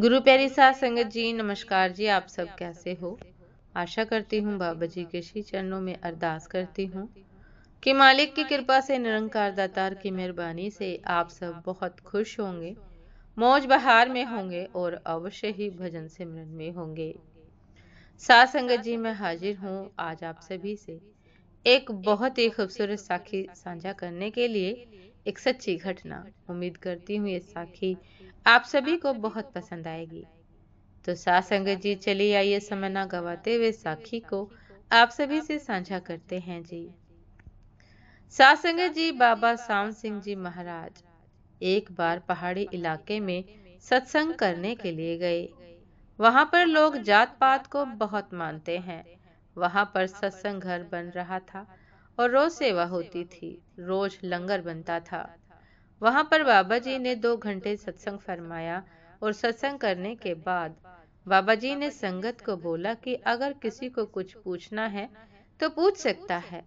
गुरु प्यारी साध संगत जी, नमस्कार जी। आप सब कैसे हो? आशा करती हूँ बाबा जी के श्री चरणों में अरदास करती हूँ कि मालिक की कृपा से, निरंकार दातार की मेहरबानी से आप सब बहुत खुश होंगे, मौज बहार में होंगे और अवश्य ही भजन सिमरन में होंगे। साध संगत जी, मैं हाजिर हूँ आज आप सभी से एक बहुत ही खूबसूरत साखी साझा करने के लिए। एक सच्ची घटना। उम्मीद करती हूँ ये साखी आप सभी को बहुत पसंद आएगी। तो साथ संगत जी, चलिए आइए समय ना गवाते हुए साखी को आप सभी से साझा करते हैं जी। साथ संगत जी, बाबा सावन सिंह जी महाराज एक बार पहाड़ी इलाके में सत्संग करने के लिए गए। वहां पर लोग जात पात को बहुत मानते हैं। वहां पर सत्संग घर बन रहा था और रोज सेवा होती थी, रोज लंगर बनता था। वहां पर बाबा जी ने 2 घंटे सत्संग फरमाया और सत्संग करने के बाद बाबा जी ने संगत को बोला कि अगर किसी को कुछ पूछना है तो पूछ सकता है।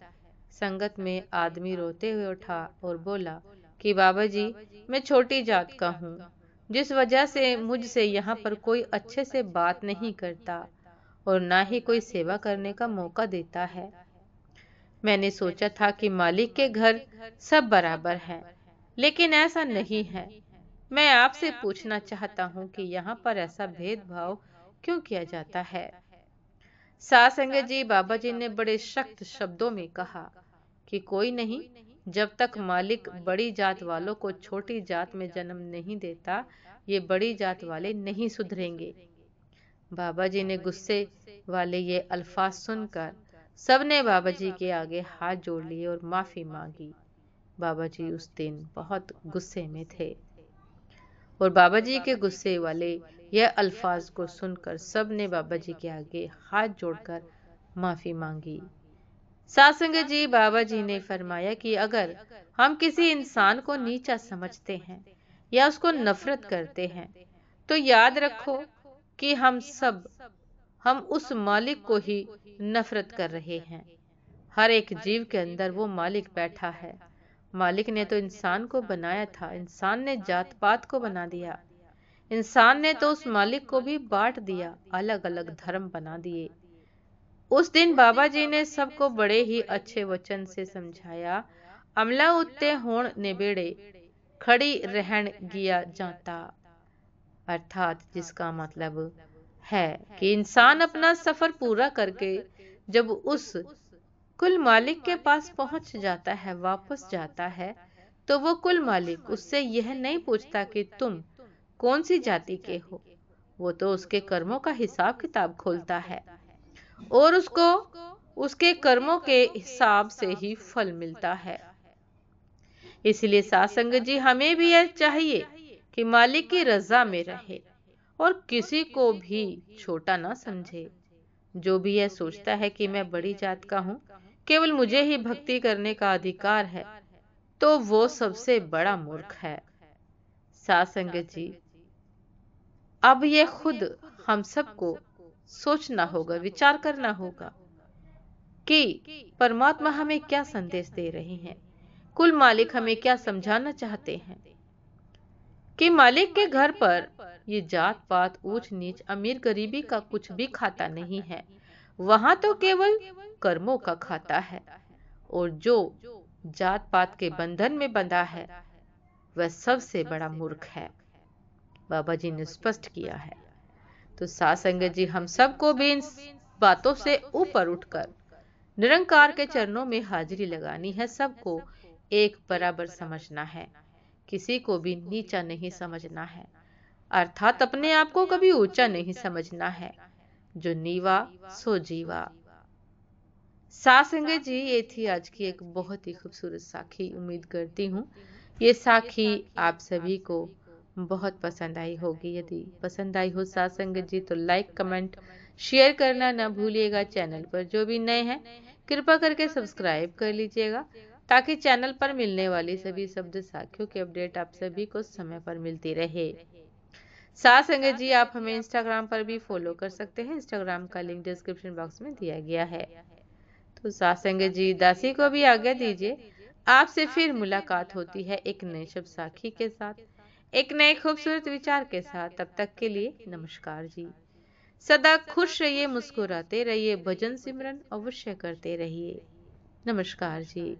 संगत में आदमी रोते हुए उठा और बोला कि बाबा जी, मैं छोटी जात का हूँ, जिस वजह से मुझसे यहाँ पर कोई अच्छे से बात नहीं करता और ना ही कोई सेवा करने का मौका देता है। मैंने सोचा था कि मालिक के घर सब बराबर हैं, लेकिन ऐसा नहीं है। मैं आपसे पूछना चाहता हूँ कि यहाँ पर ऐसा भेदभाव क्यों किया जाता है? साथ संगत जी, बाबा जी ने बड़े सख्त शब्दों में कहा कि कोई नहीं, जब तक मालिक बड़ी जात वालों को छोटी जात में जन्म नहीं देता, ये बड़ी जात वाले नहीं सुधरेंगे। बाबा जी ने गुस्से वाले ये अल्फाज सुनकर सबने बाबा जी के आगे हाथ जोड़ लिए और माफी मांगी। बाबा जी उस दिन बहुत गुस्से में थे और बाबा जी के गुस्से वाले यह अल्फाज को सुनकर सबने बाबा जी के आगे हाथ जोड़कर माफी मांगी। सासंग जी, बाबा जी ने फरमाया कि अगर हम किसी इंसान को नीचा समझते हैं या उसको नफरत करते हैं तो याद रखो कि हम उस मालिक को ही नफरत कर रहे हैं। हर एक जीव के अंदर वो मालिक बैठा है। मालिक ने तो इंसान को बनाया था, इंसान ने जात पात को बना दिया। इंसान ने तो उस मालिक को भी बांट दिया, अलग अलग धर्म बना दिए। उस दिन बाबा जी ने सबको बड़े ही अच्छे वचन से समझाया। अमला उत्ते होण निबेड़े, खड़ी रहन गिया जाता। अर्थात जिसका मतलब है कि इंसान अपना सफर पूरा करके जब उस कुल मालिक के पास पहुंच जाता है, वापस जाता है, तो वो कुल मालिक उससे यह नहीं पूछता कि तुम कौन सी जाति के हो। वो तो उसके कर्मों का हिसाब किताब खोलता है और उसको उसके कर्मों के हिसाब से ही फल मिलता है। इसलिए सासंग जी, हमें भी यह चाहिए कि मालिक की रजा में रहे और किसी को भी छोटा ना समझे। जो भी यह सोचता है कि मैं बड़ी जात का हूँ, केवल मुझे ही भक्ति करने का अधिकार है, तो वो सबसे बड़ा मूर्ख है। सासंगत जी, अब ये खुद हम सबको सोचना होगा, विचार करना होगा कि परमात्मा हमें क्या संदेश दे रहे हैं, कुल मालिक हमें क्या समझाना चाहते हैं। कि मालिक के घर पर ये जात पात, ऊंच नीच, अमीर गरीबी का कुछ भी खाता नहीं है। वहां तो केवल कर्मों का खाता है और जो जात पात के बंधन में बंधा है वह सबसे बड़ा मूर्ख है। बाबा जी ने स्पष्ट किया है। तो साथ संगत जी, हम सबको भी इन बातों से ऊपर उठकर निरंकार के चरणों में हाजिरी लगानी है। सबको एक बराबर समझना है, किसी को भी नीचा नहीं समझना है, अर्थात अपने आप को कभी ऊंचा नहीं समझना है। जो नीवा सो जीवा। साथ संगत जी, ये थी आज की एक बहुत ही खूबसूरत साखी। उम्मीद करती हूँ ये साखी आप सभी को बहुत पसंद आई होगी। यदि पसंद आई हो साथ संगत जी, तो लाइक कमेंट शेयर करना ना भूलिएगा। चैनल पर जो भी नए हैं कृपा करके सब्सक्राइब कर लीजिएगा, ताकि चैनल पर मिलने वाली सभी शब्द साखियों की अपडेट आप सभी को समय पर मिलती रहे। साथ संगत जी, आप हमें इंस्टाग्राम पर भी फॉलो कर सकते हैं। इंस्टाग्राम का लिंक डिस्क्रिप्शन बॉक्स में दिया गया है। तो साथ संगत जी, दासी को भी आज्ञा दीजिए। आपसे फिर मुलाकात होती है एक नए शुभ साखी के साथ, एक नए खूबसूरत विचार के साथ। तब तक के लिए नमस्कार जी। सदा खुश रहिए, मुस्कुराते रहिए, भजन सिमरन अवश्य करते रहिए। नमस्कार जी।